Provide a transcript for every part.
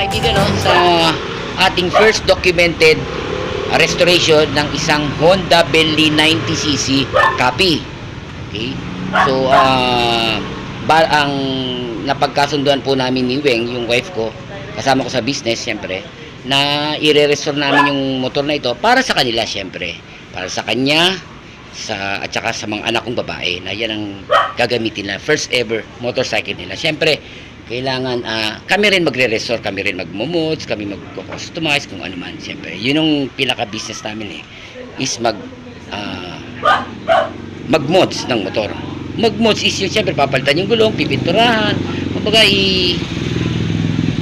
kaibigan, no, sa ating first documented restoration ng isang Honda Bentley 90cc copy. Okay? So, ang napagkasunduan po namin ni Weng, yung wife ko, kasama ko sa business, syempre, na i-restore namin yung motor na ito para sa kanila, syempre. Para sa kanya, at saka sa mga anak kong babae, na yan ang gagamitin na first ever motorcycle nila. Syempre, kailangan kami rin magre-restore, kami rin magmo-mods, kami mag-customize kung ano man. Siyempre, yun yung pinaka-business namin is mag-mods ng motor. Mag-mods is yun, siyempre, papalitan yung gulong, pipinturahan, kumbaga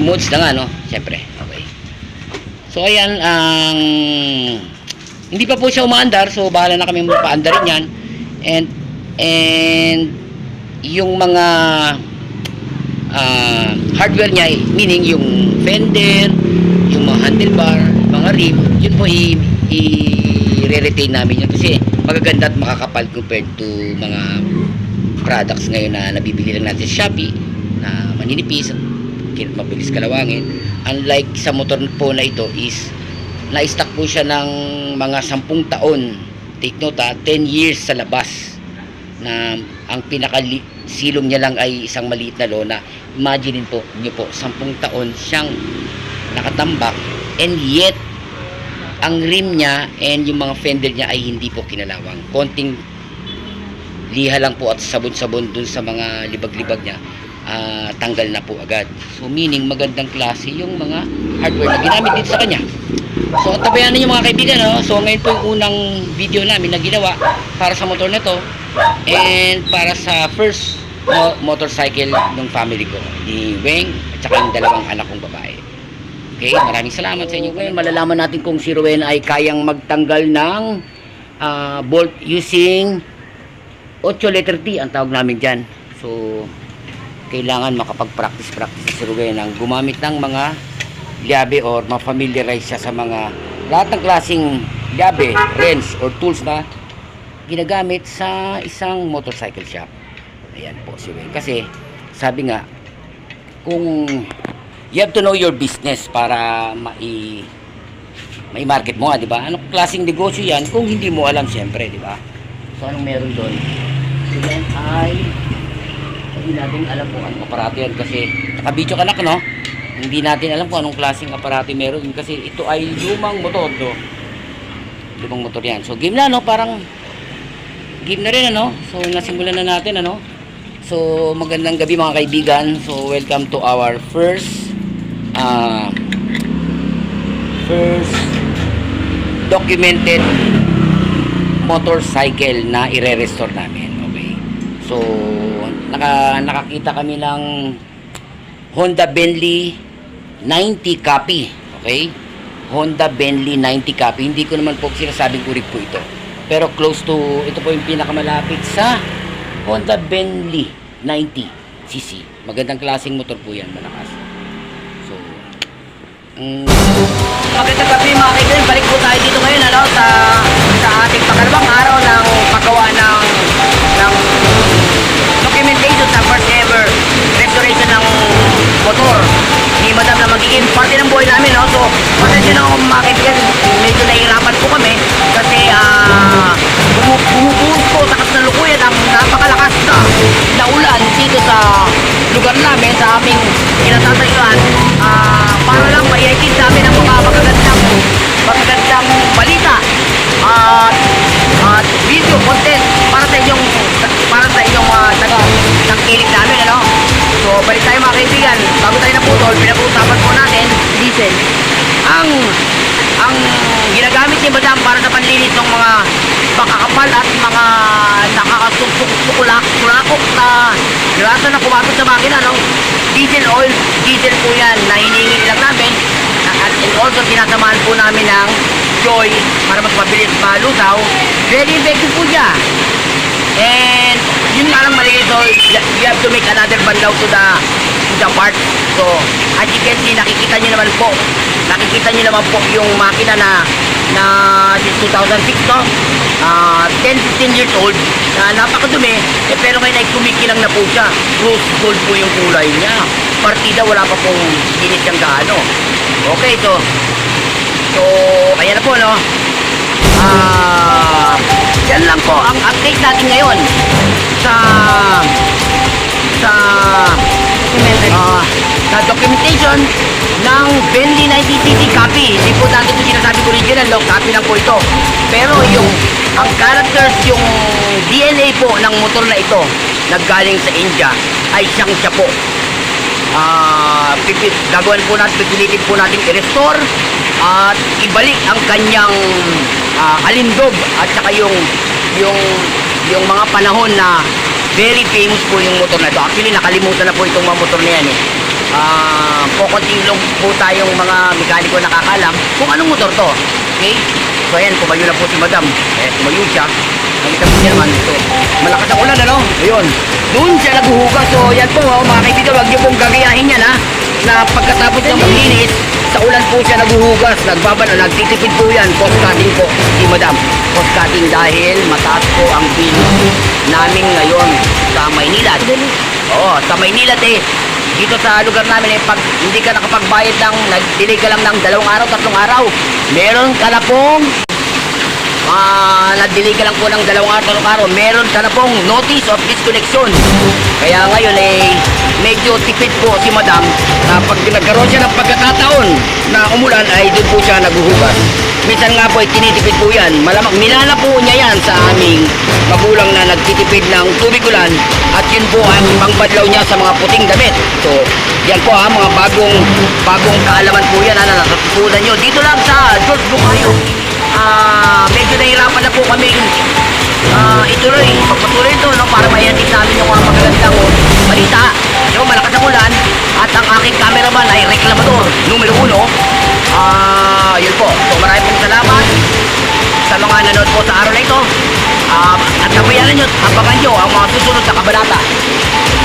mods na nga, no? Siyempre, okay. So, ayan, hindi pa po siya umaandar, so bahala na kami magpaandarin yan. And yung mga hardware niya, meaning yung fender, yung mga handlebar, mga rim, yun po i-retain namin yun kasi magaganda at makakapal compared to mga products ngayon na nabibili lang natin sa Shopee na maninipis at mabilis kalawangin. Unlike sa motor po na ito is na-stock po siya ng mga 10 taon, take note 10 years sa labas, na ang silong niya lang ay isang maliit na lona. Imagine po niyo po, 10 taon siyang nakatambak, and yet ang rim niya and yung mga fender niya ay hindi po kinalawang. Konting liha lang po at sabon-sabon dun sa mga libag-libag niya, tanggal na po agad. So meaning magandang klase yung mga hardware na ginamit dito sa kanya. So tabayan ninyo mga kaibigan, no? So ngayon po yung unang video namin na ginawa para sa motor na to and para sa first motorcycle ng family ko, ni Weng at saka yung dalawang anak kong babae. Okay, maraming salamat sa inyo. Ngayon malalaman natin kung si Rowen ay kayang magtanggal ng bolt using 8 letter T ang tawag namin dyan. So kailangan makapag-practice si Rowen ang gumamit ng mga llabe or ma-familiarize siya sa mga lahat ng klaseng llabe, wrench or tools na ginagamit sa isang motorcycle shop. Ayan po si Weng. Kasi sabi nga, kung you have to know your business para mai-market mo, di ba? Anong klaseng negosyo yan kung hindi mo alam, siyempre, di ba? So anong meron doon? So yan ay hindi natin alam kung anong aparato yan kasi nakabidyo ka na, no? Hindi natin alam kung anong klaseng aparato meron kasi ito ay lumang motor, no? Lumang motor yan. So game na, no? Parang game na rin, ano? So nasimulan na natin, ano? So magandang gabi mga kaibigan. So welcome to our first documented motorcycle na ire-restore namin. Okay. So nakakita kami ng Honda Bentley 90 copy. Okay? Honda Bentley 90 copy. Hindi ko naman po sinasabing kurig po ito. Pero close to, ito po yung pinakamalapit sa Honda Bentley 90cc. Magandang klaseng motor po yan, malakas. So, magandang gabi mga kaibigan. Balik po tayo dito ngayon, ano, sa ating pangalawang araw ng paggawa ng documentation sa first ever restoration ng motor ni Madam na magiging parte ng buhay namin, no? So, pasensya na akong mga kaibigan, medyo nahihirapan po kami kasi bumubuhos po sa kasalukuyan ang napakalakas na ulan dito sa lugar namin, sa aming kinatatayuan, para lang maiikid namin ang mga magagandang balita at video content para sa inyong nagkilig namin, ano? So balik tayo mga kaibigan, bago tayo naputol, pinag-uusapan po natin diesel ang ginagamit ni Madam para sa panlinis ng mga makakapal at mga nakakasukulak-sulakok na grasa na pumasok sa makina, no? Diesel oil, diesel po yan na hinihingi lang namin and also sinasamahan po namin ng Joy para mas mabilis malutaw. Very effective po siya. And yun nga lang mali ito, you have to make another bandaw to the part. So as you can see, nakikita nyo naman po yung makina na since 2006, no? 10-15 years old na napakadumi, pero ngayon ay kumikilang na po siya. Rose gold po yung kulay niya. partida, wala pa pong init yung gaano. Okay, so ayan na po, no? Yan lang po ang update natin ngayon sa sa documentation ng Bentley 19cc copy. Hindi po natin ito sinasabi ko original, no? Copy lang po ito. Pero ang characters, yung DNA po ng motor na ito naggaling sa India ay siyang siya po. Gagawin po natin, pipilitin po natin i-restore at ibalik ang kanyang alindog at saka yung mga panahon na very famous po yung motor na ito. Actually, nakalimutan na po itong mga motor na yan eh. Kukunting lang po tayong mga mekaniko nakakalam kung anong motor to. Okay? So ayan, tumayo na po si Madam. Tumayo siya. Nakita po niya naman. So, malakas ang ulan, ano? Ayun. Doon siya naghuhugas. So yan po, mga kaibigan, wag niyo pong gagayahin yan, ha? Na pagkatapos ng maglinis, sa ulan po siya naghuhugas. Nagtitipid po yan. Cost cutting po si Madam. Cost cutting dahil mataas po ang bill namin ngayon sa Maynila. Oo, sa Maynila dito sa lugar namin pag hindi ka nakapagbayad ng nag-delay ka lang ng 2 araw, 3 araw, meron ka na pong nag-delay ka lang po ng 2 araw, 3 araw, meron ka na pong notice of disconnection. Kaya ngayon medyo tipid po si Madam na pag nagkaroon siya ng pagkakataon na umulan ay doon po siya naghuhugas. Minsan nga po tinitipid po yan. Malamang minana po niya yan sa aming magulang na nagtitipid ng tubig ulan at yun po ang pangbadlaw niya sa mga puting damit. So yan po mga bagong kaalaman po yan na natutunan nyo dito lang sa George Bukayo. Medyo nahirapan na po kami pagpatuloy ito, no, para mayantin namin yung mga magagandang balita. So malakas ang ulan at ang aking cameraman ay reklamador numero 1. Yun po. So maraming pong salamat sa mga nanood po sa araw na ito. At nabayanan nyo, abangan nyo ang mga susunod na kabanata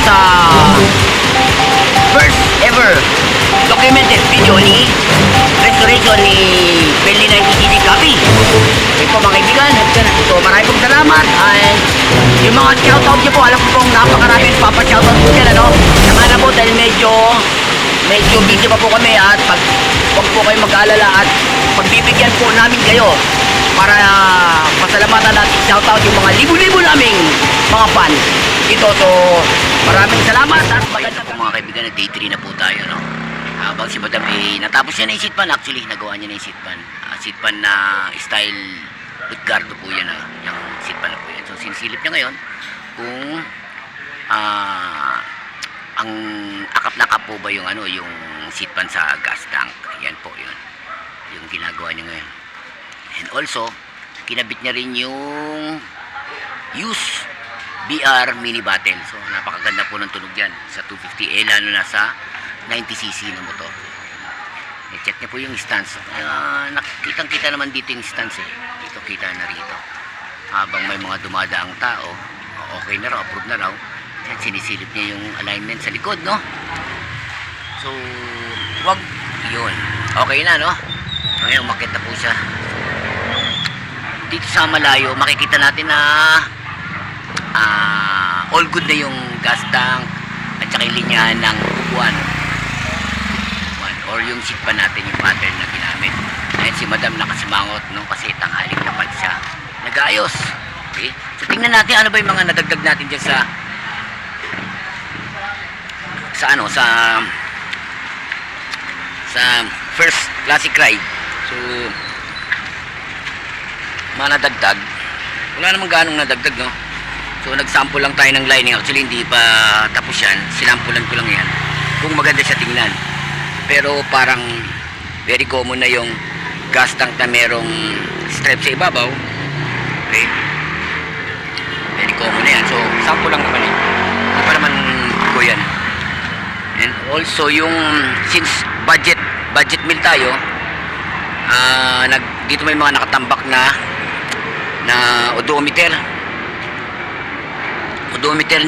sa first ever documented video ni restoration ni Bentley 19cc copy. Okay po mga kaibigan. So maraming pong salamat. And yung mga shoutout nyo po, alam ko pong napakaraming papashoutout po dyan, ano? Saka na po dahil medyo busy pa po kami at huwag po kayo mag-aalala at pagbibigyan po namin kayo para pasalamatan natin shoutout yung mga libo-libo naming mga fans ito. So maraming salamat at maganda po mga kaibigan, na day 3 na po tayo, no? Habang si Madam natapos niya na yung seatpan, actually nagawa niya na yung seatpan na style Utgardo po yan, yung seatpan na po yan. So sinisilip niya ngayon kung ang akap na akap po ba yung yung seatpan sa gas tank. Yan po yun yung ginagawa niya ngayon. And also kinabit niya rin yung use BR mini battle. So napakaganda po ng tunog yan sa 250, lalo na sa 90cc na motor. I-check niya po yung stance. Nakitang-kita naman dito yung stance dito kita na rito. Habang may mga dumadaang tao, okay na raw, approve na raw. Yan, sinisilip niya yung alignment sa likod, no? So wag yun. Okay na, no? Ngayon umakit na po siya. Dito sa malayo makikita natin na all good na yung gas tank at saka yung linyahan ng upuan or yung seat pa natin, yung pattern na ginamit. Ayan si Madam nakasimangot, no? Kasi tanghaling dapat siya nag-ayos. Okay? So tingnan natin ano ba yung mga nadagdag natin dyan sa first classic ride. So mga nadagdag, wala namang ganong nadagdag, no? So nagsample lang tayo ng lining. Actually hindi pa tapos yan, sinampulan ko lang yan kung maganda siya tingnan. Pero parang very common na yung gas tank na merong strap sa ibabaw. Okay, very common na yan. So sample lang naman hindi pa naman ko yan. And also yung since budget meal tayo, dito may mga nakatambak na odometer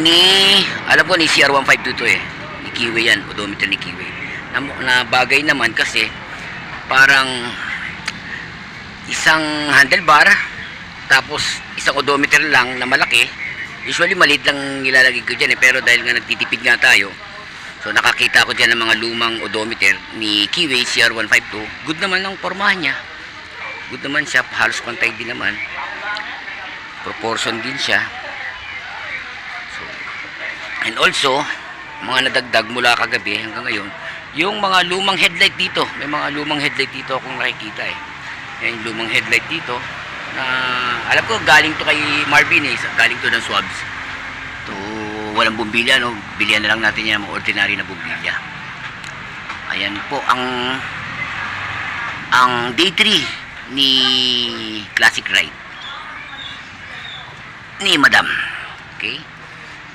ni, alam ko ni CR152 ni Kiwi yan, odometer ni Kiwi na bagay naman kasi parang isang handlebar tapos isang odometer lang na malaki. Usually maliit lang nilalagay ko dyan pero dahil nga nagtitipid nga tayo, So nakakita ko dyan ng mga lumang odometer ni Keyway CR152. Good naman ang pormahan niya. Good naman siya, halos pantay din naman. Proportion din siya. So, and also, mga nadagdag mula kagabi hanggang ngayon, yung mga lumang headlight dito. May mga lumang headlight dito akong nakikita eh. Yung lumang headlight dito na alam ko galing to kay Marvin eh. Galing to ng swabs. To walang bumbilya, no? Bilihan na lang natin yan mga ordinary na bumbilya. Ayan po ang day 3 ni Classic Ride ni Madam. Okay,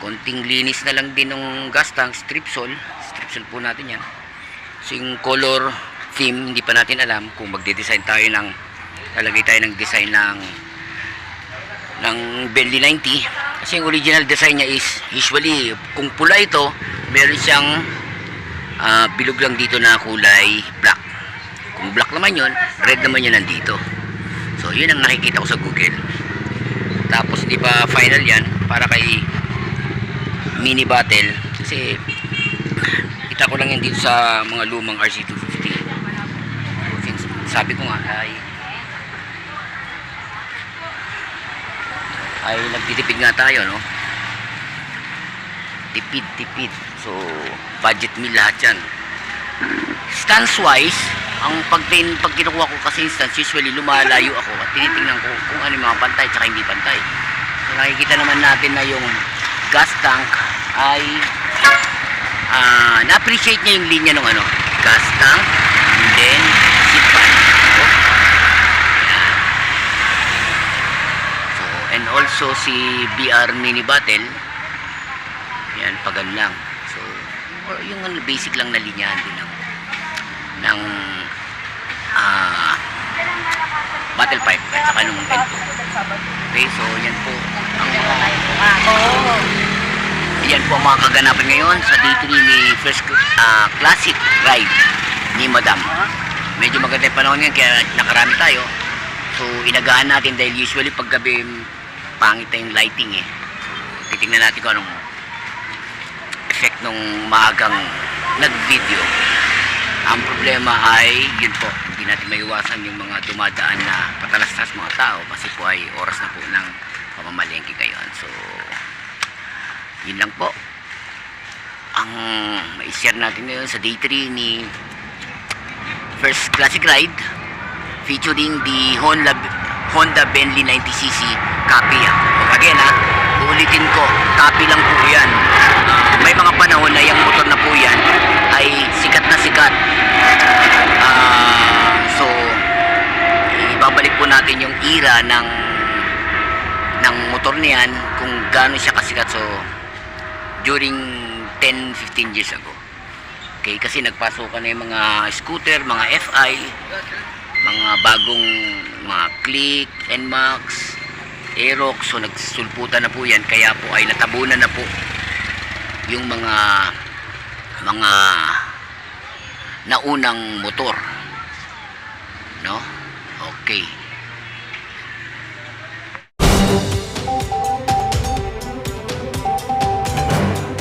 konting linis na lang din ng gas tank, stripsol po natin yan. So yung color theme hindi pa natin alam kung magde-design tayo ng lalagay tayo ng design ng Bentley 90 kasi yung original design niya is usually kung pula ito meron siyang bilog lang dito na kulay black. Kung black naman yun, red naman yun nandito. So yun ang nakikita ko sa Google. Tapos di ba final yan para kay mini battle kasi kita ko lang yan dito sa mga lumang RC250. Since sabi ko nga ay nagtitipid nga tayo, no? Tipid. So, budget meal lahat yan. Stance wise, pag kinukuha ko kasi stance, usually lumalayo ako at tinitingnan ko kung ano yung mga pantay at hindi pantay. So, nakikita naman natin na yung gas tank ay na-appreciate niya yung linya ng gas tank and then seat pan. And also si BR Mini Battle yan, pagan lang. So yung basic lang na linyahan din ng battle pipe at saka nung N2. Okay, so yan po ang mga kaganapan ngayon sa D3 ni First Classic Ride ni Madam. Medyo maganda yung panahon ngayon kaya nakarami tayo. So inagahan natin dahil usually paggabi pangit na yung lighting eh. So, titingnan natin kung anong effect nung maagang nag-video. Ang problema ay yun po, hindi natin maiwasan yung mga dumadaan na patalastas mga tao kasi po ay oras na po ng pamamalengke ngayon. So yun lang po ang mai-share natin ngayon sa day 3 ni First Classic Ride featuring the Honda Bentley 90cc copy. Again uulitin ko, copy lang po yan. May mga panahon na yung motor na po yan ay sikat na sikat. So ibabalik po natin yung era ng motor niyan kung gaano siya kasikat. So during 10-15 years ago. Okay, kasi nagpasukan na yung mga scooter, mga FI, mga bagong mga Click, NMAX, Aerox. So nagsulputan na po yan, kaya po ay natabunan na po yung mga naunang motor, no? Okay.